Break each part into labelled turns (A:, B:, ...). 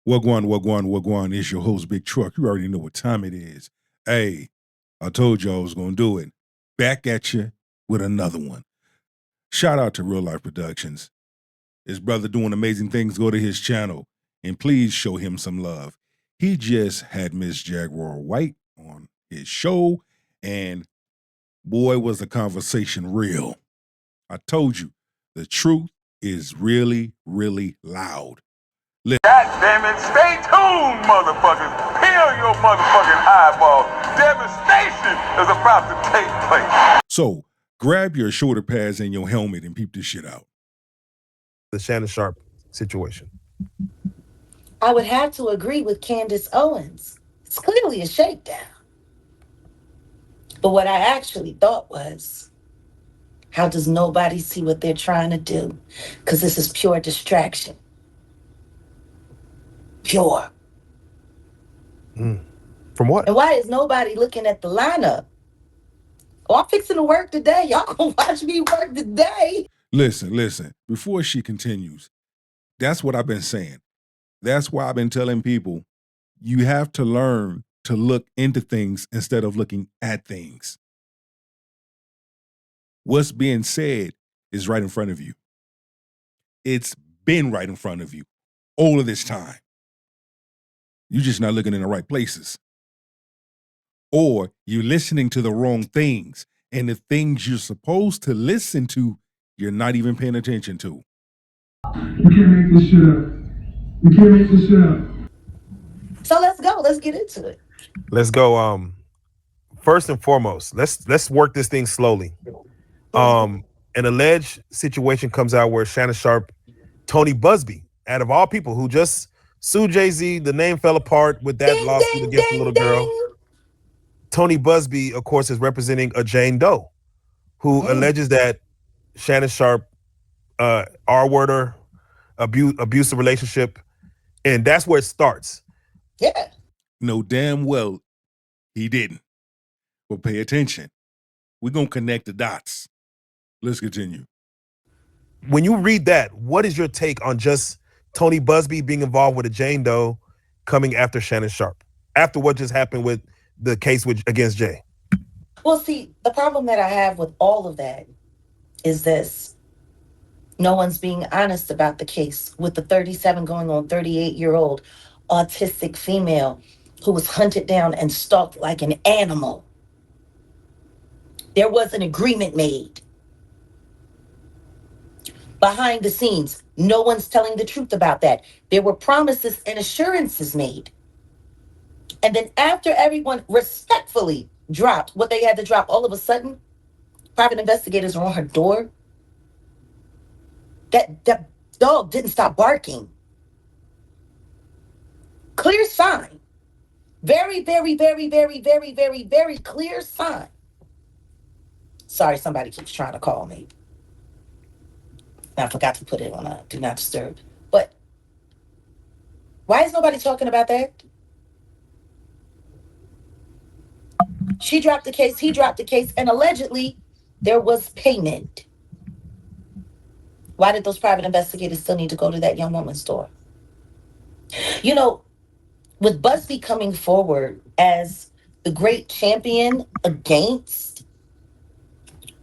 A: Wagwan, Wagwan, Wagwan is your host, Big Truck. You already know what time it is. Hey, I told you I was going to do it. Back at you with another one. Shout out to Real Life Productions. His brother doing amazing things. Go to his channel and please show him some love. He just had Miss Jaguar Wright on his show, and boy, was the conversation real. I told you, the truth is really, really loud.
B: God damn it, stay tuned, motherfuckers. Peel your motherfucking eyeballs. Devastation is about to take place.
A: So grab your shoulder pads and your helmet and peep this shit out.
C: The Shannon Sharpe situation.
D: I would have to agree with Candace Owens. It's clearly a shakedown. But what I actually thought was, how does nobody see what they're trying to do? Because this is pure distraction. Pure.
C: From what?
D: And why is nobody looking at the lineup? Oh, I'm fixing to work today. Y'all gonna watch me work today.
A: Listen, before she continues, that's what I've been saying. That's why I've been telling people, you have to learn to look into things instead of looking at things. What's being said is right in front of you. It's been right in front of you all of this time. You're just not looking in the right places. Or you're listening to the wrong things, and the things you're supposed to listen to, you're not even paying attention to.
E: You can't make this shit up. You can't make this shit up.
D: So let's go. Let's get into it.
C: Let's go. First and foremost, let's work this thing slowly. An alleged situation comes out where Shannon Sharpe, Tony Busby, out of all people, who just sued Jay-Z, the name fell apart with that lawsuit against the little girl. Tony Busby, of course, is representing a Jane Doe, who alleges that Shannon Sharpe R-word her, abusive relationship, and that's where it starts.
D: Yeah.
A: No, damn well he didn't. But pay attention. We're going to connect the dots. Let's continue.
C: When you read that, what is your take on just Tony Busby being involved with a Jane Doe coming after Shannon Sharpe, after what just happened with the case against Jay?
D: Well, see, the problem that I have with all of that is this. No one's being honest about the case with the 37 going on 38-year-old autistic female who was hunted down and stalked like an animal. There was an agreement made. Behind the scenes, no one's telling the truth about that. There were promises and assurances made. And then after everyone respectfully dropped what they had to drop, all of a sudden, private investigators are on her door. That dog didn't stop barking. Clear sign. Very, very, very, very, very, very, very clear sign. Sorry, somebody keeps trying to call me. I forgot to put it on a do not disturb. But why is nobody talking about that? She dropped the case, he dropped the case, and allegedly there was payment. Why did those private investigators still need to go to that young woman's door? You know, with Busby coming forward as the great champion against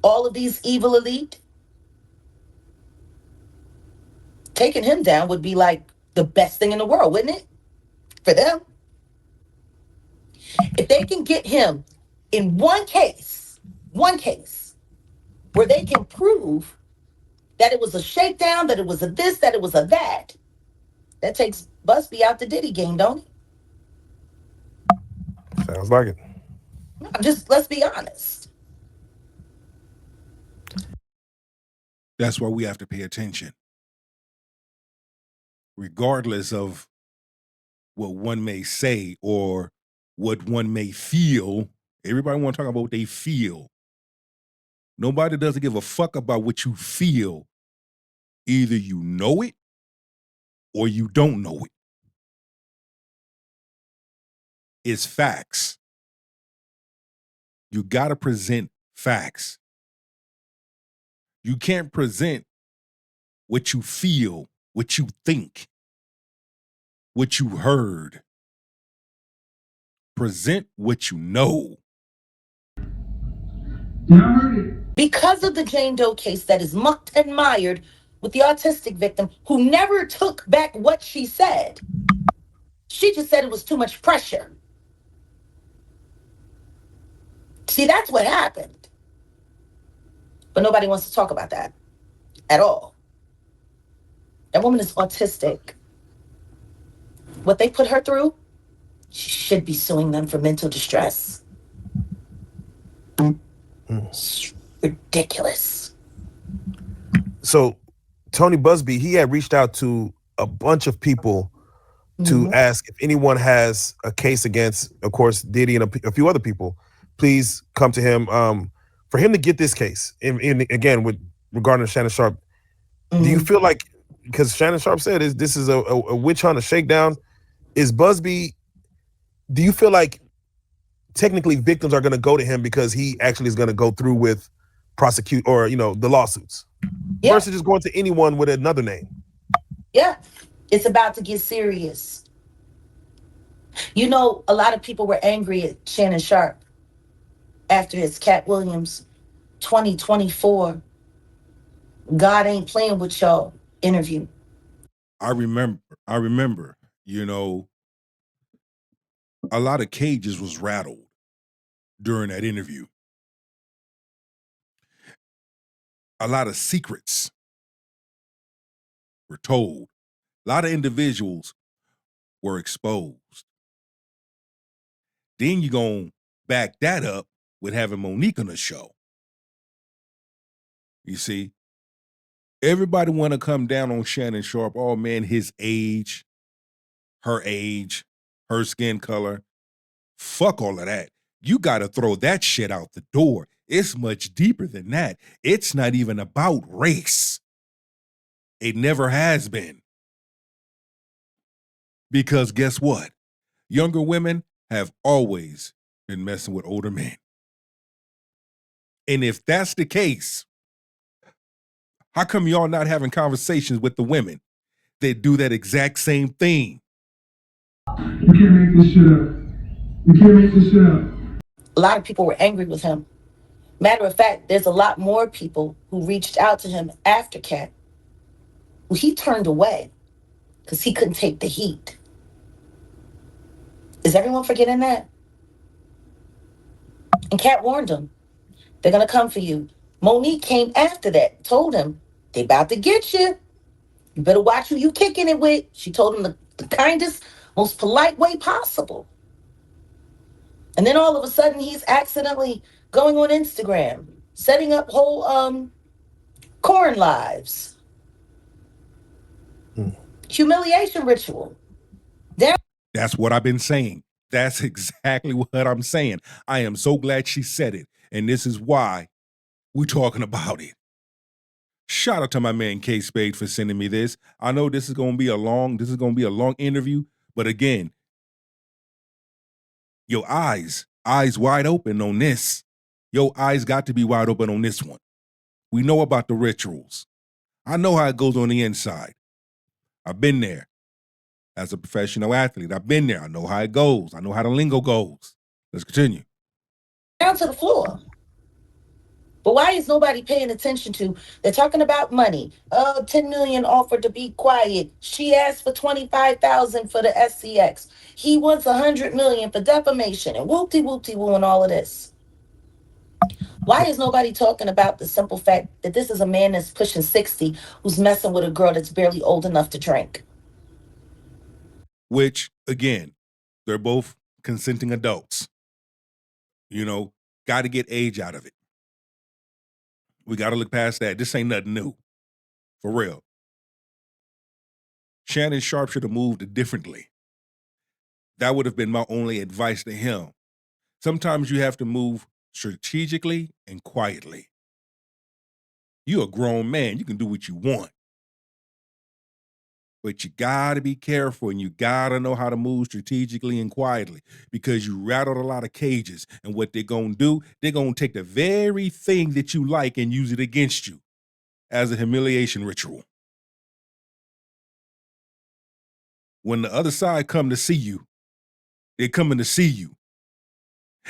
D: all of these evil elite, taking him down would be like the best thing in the world, wouldn't it? For them. If they can get him in one case where they can prove that it was a shakedown, that it was a this, that it was a that takes Busby out the Diddy game, don't it?
C: Sounds like it.
D: Just let's be honest.
A: That's why we have to pay attention. Regardless of what one may say or what one may feel, everybody want to talk about what they feel. Nobody doesn't give a fuck about what you feel. Either you know it or you don't know it. It's facts. You got to present facts. You can't present what you feel, what you think. what you heard. Present what you know.
E: Yeah, I heard it.
D: Because of the Jane Doe case that is mucked and mired with the autistic victim who never took back what she said. She just said it was too much pressure. See, that's what happened. But nobody wants to talk about that at all. That woman is autistic. What they put her through, she should be suing them for mental distress. It's ridiculous.
C: So Tony Busby, he had reached out to a bunch of people to ask if anyone has a case against, of course, Diddy and a few other people. Please come to him for him to get this case. And again, with regarding to Shannon Sharpe, do you feel like, because Shannon Sharpe said this is a witch hunt, a shakedown, is Busby? Do you feel like technically victims are going to go to him because he actually is going to go through with prosecute or the lawsuits versus just going to anyone with another name?
D: Yeah, it's about to get serious. A lot of people were angry at Shannon Sharpe after his Cat Williams 2024 God Ain't Playing With Y'all interview.
A: I remember, a lot of cages was rattled during that interview. A lot of secrets were told. A lot of individuals were exposed. Then you're going to back that up with having Monique on the show. You see, everybody want to come down on Shannon Sharpe. Oh, man, his age, her skin color. Fuck all of that. You got to throw that shit out the door. It's much deeper than that. It's not even about race. It never has been. Because guess what? Younger women have always been messing with older men. And if that's the case, how come y'all not having conversations with the women that do that exact same thing?
E: You can't make this shit up. You can't make this shit up.
D: A lot of people were angry with him. Matter of fact, there's a lot more people who reached out to him after Cat, who he turned away because he couldn't take the heat. Is everyone forgetting that? And Cat warned him, they're going to come for you. Monique came after that, told him, they about to get you. You better watch who you kicking it with. She told him the kindest, most polite way possible. And then all of a sudden, he's accidentally going on Instagram, setting up whole corn lives. Humiliation ritual.
A: That's what I've been saying. That's exactly what I'm saying. I am so glad she said it. And this is why we're talking about it. Shout out to my man K Spade for sending me this. I know this is gonna be a long interview, but again, your eyes wide open on this. Your eyes got to be wide open on this one. We know about the rituals. I know how it goes on the inside. I've been there. As a professional athlete, I've been there. I know how it goes. I know how the lingo goes. Let's continue.
D: Down to the floor. But why is nobody paying attention to? They're talking about money. 10 million offered to be quiet. She asked for 25,000 for the SCX. He wants 100 million for defamation and whoopty-whoopty-woo and all of this. Why is nobody talking about the simple fact that this is a man that's pushing 60 who's messing with a girl that's barely old enough to drink?
A: Which, again, they're both consenting adults. Got to get age out of it. We got to look past that. This ain't nothing new. For real. Shannon Sharpe should have moved differently. That would have been my only advice to him. Sometimes you have to move strategically and quietly. You're a grown man. You can do what you want. But you got to be careful and you got to know how to move strategically and quietly because you rattled a lot of cages. And what they're going to do, they're going to take the very thing that you like and use it against you as a humiliation ritual. when the other side come to see you, they're coming to see you.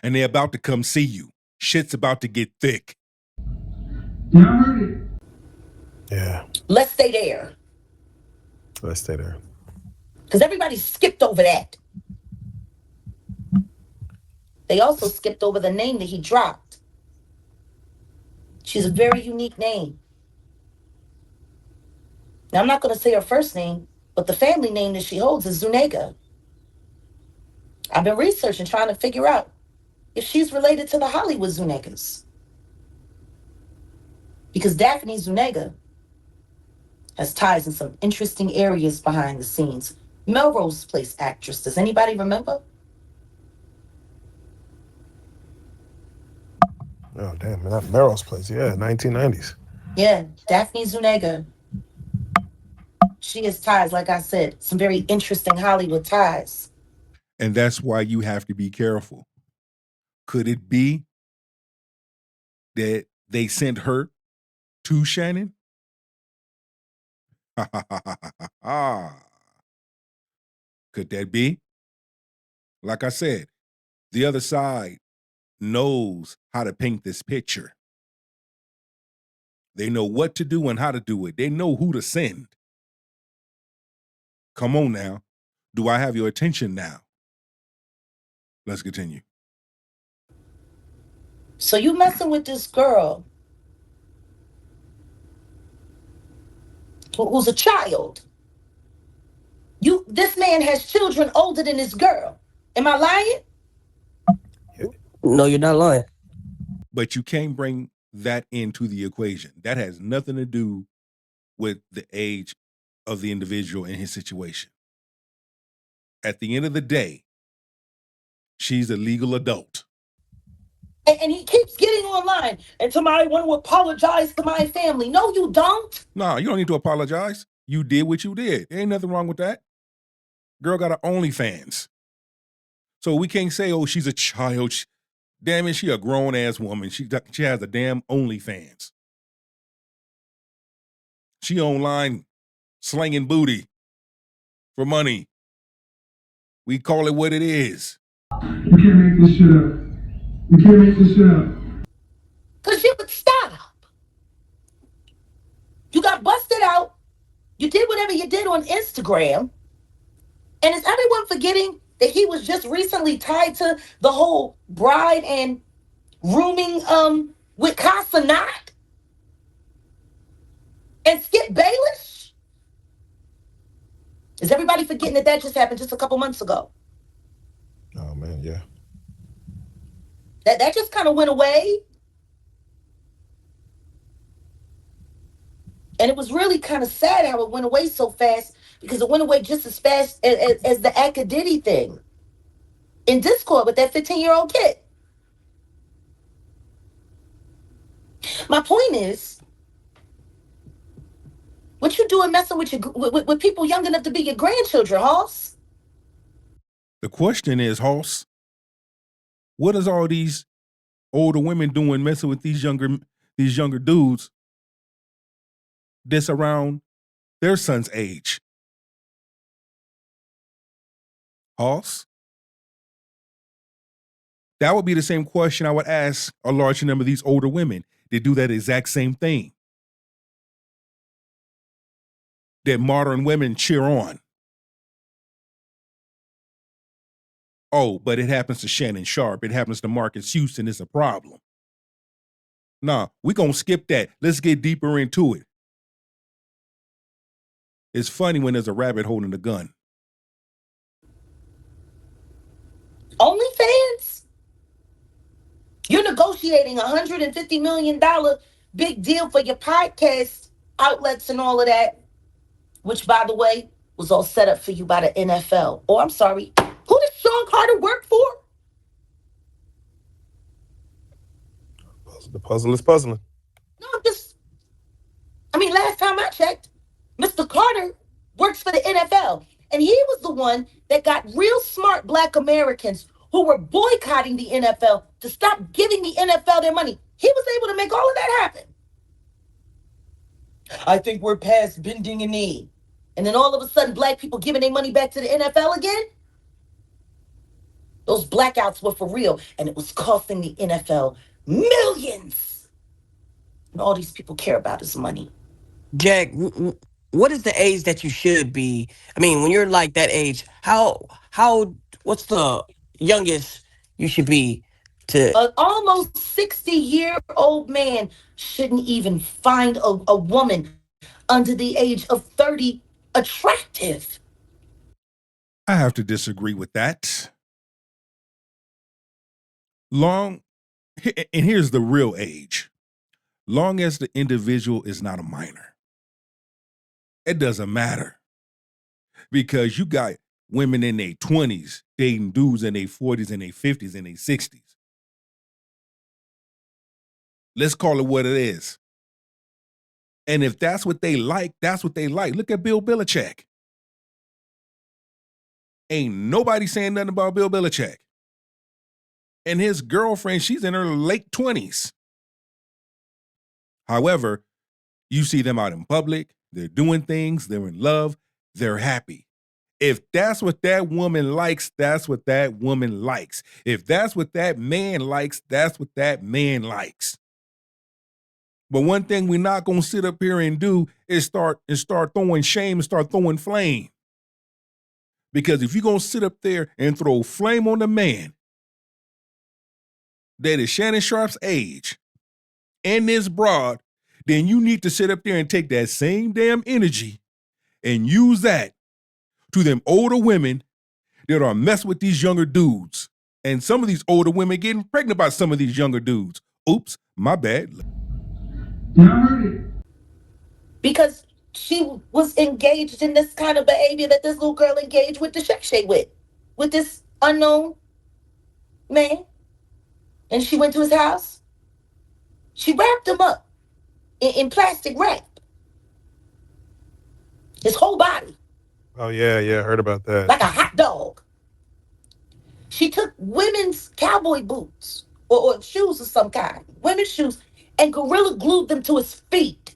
A: And they're about to come see you. Shit's about to get thick.
E: Yeah, I heard it.
C: Yeah,
D: Let's stay there.
C: let's stay there.
D: Because everybody skipped over that. They also skipped over the name that he dropped. She's a very unique name. Now, I'm not going to say her first name, but the family name that she holds is Zuniga. I've been researching, trying to figure out if she's related to the Hollywood Zunigas. Because Daphne Zuniga has ties in some interesting areas behind the scenes. Melrose Place actress, does anybody remember?
C: Oh, damn, man, that's Melrose Place. Yeah, 1990s.
D: Yeah, Daphne Zuniga. She has ties, like I said, some very interesting Hollywood ties.
A: And that's why you have to be careful. Could it be that they sent her to Shannon? Could that be? Like I said, the other side knows how to paint this picture. They know what to do and how to do it. They know who to send. Come on now. Do I have your attention now? Let's continue.
D: So you messing with this girl who's a child. This man has children older than this girl. Am I lying?
F: No, you're not lying.
A: But you can't bring that into the equation. That has nothing to do with the age of the individual in his situation. At the end of the day, she's a legal adult.
D: And he keeps getting online. And somebody want to apologize to my family. No, you don't.
A: No, you don't need to apologize. You did what you did. There ain't nothing wrong with that. Girl got her OnlyFans. So we can't say, oh, she's a child. Damn it, she a grown-ass woman. She has a damn OnlyFans. She online slinging booty for money. We call it what it is.
E: You can't make this shit up. You can't make this shit up.
D: Because you would stop. You got busted out. You did whatever you did on Instagram. And is everyone forgetting that he was just recently tied to the whole bride and rooming with Casanat? And Skip Bayless? Is everybody forgetting that just happened just a couple months ago?
C: Oh, man, yeah.
D: That just kind of went away. And it was really kind of sad how it went away so fast, because it went away just as fast as the Akadiddy thing in Discord with that 15-year-old kid. My point is, what you doing messing with people young enough to be your grandchildren, Hoss?
A: The question is, Hoss, what is all these older women doing messing with these younger dudes that's around their son's age? Hoss? That would be the same question I would ask a large number of these older women. They do that exact same thing that modern women cheer on. Oh, but it happens to Shannon Sharpe. It happens to Marcus Houston. It's a problem. Nah, we're going to skip that. Let's get deeper into it. It's funny when there's a rabbit holding a gun.
D: OnlyFans? You're negotiating $150 million big deal for your podcast outlets and all of that, which, by the way, was all set up for you by the NFL. Oh, I'm sorry. Who does Sean Carter work for?
C: The puzzle is puzzling.
D: No, last time I checked, Mr. Carter works for the NFL. And he was the one that got real smart Black Americans who were boycotting the NFL to stop giving the NFL their money. He was able to make all of that happen. I think we're past bending a knee. And then all of a sudden, black people giving their money back to the NFL again? Those blackouts were for real, and it was costing the NFL millions. And all these people care about is money.
F: Jack, what is the age that you should be? I mean, when you're like that age, what's the youngest you should be to?
D: An almost 60-year-old man shouldn't even find a woman under the age of 30 attractive.
A: I have to disagree with that. And here's the real age. Long as the individual is not a minor, it doesn't matter. Because you got women in their 20s dating dudes in their 40s and their 50s and their 60s. Let's call it what it is. And if that's what they like, that's what they like. Look at Bill Belichick. Ain't nobody saying nothing about Bill Belichick. And his girlfriend, she's in her late 20s. However, you see them out in public, they're doing things, they're in love, they're happy. If that's what that woman likes, that's what that woman likes. If that's what that man likes, that's what that man likes. But one thing we're not going to sit up here and do is start throwing shame and start throwing flame. Because if you're going to sit up there and throw flame on the man that is Shannon Sharpe's age and this broad, then you need to sit up there and take that same damn energy and use that to them older women that are messing with these younger dudes. And some of these older women getting pregnant by some of these younger dudes. Oops, my bad.
E: Yeah, I heard it.
D: Because she was engaged in this kind of behavior that this little girl engaged with the Shay with this unknown man. And she went to his house. She wrapped him up in plastic wrap. His whole body.
C: Oh yeah, heard about that.
D: Like a hot dog. She took women's cowboy boots or shoes of some kind, women's shoes, and gorilla glued them to his feet.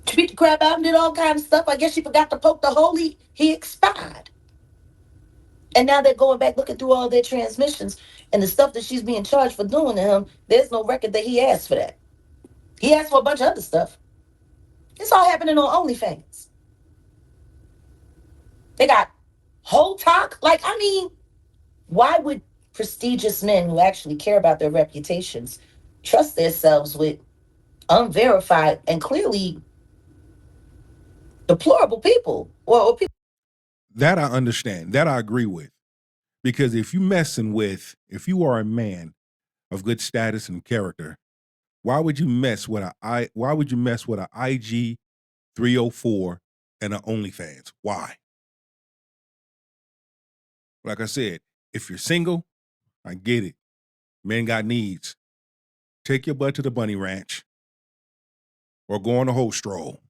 D: She beat the crap out and did all kinds of stuff. I guess she forgot to poke the hole. He expired. And now they're going back looking through all their transmissions and the stuff that she's being charged for doing to him. There's no record that he asked for that. He asked for a bunch of other stuff. It's all happening on OnlyFans. They got whole talk. Why would prestigious men who actually care about their reputations trust themselves with unverified and clearly deplorable people or people?
A: That I understand. That I agree with. Because if you are a man of good status and character, why would you mess with a IG 304 and an OnlyFans? Why? Like I said, if you're single, I get it. Men got needs. Take your butt to the bunny ranch or go on a whole stroll.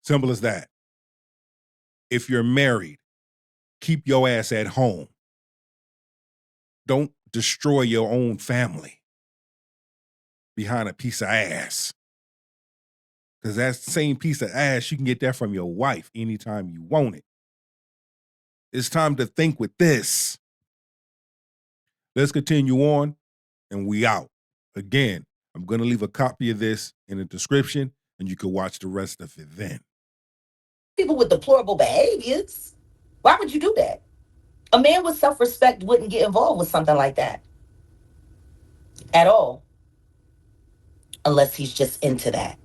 A: Simple as that. If you're married, keep your ass at home. Don't destroy your own family behind a piece of ass. Because that same piece of ass, you can get that from your wife anytime you want it. It's time to think with this. Let's continue on, and we out. Again, I'm going to leave a copy of this in the description, and you can watch the rest of it then.
D: People with deplorable behaviors. Why would you do that? A man with self-respect wouldn't get involved with something like that. At all. Unless he's just into that.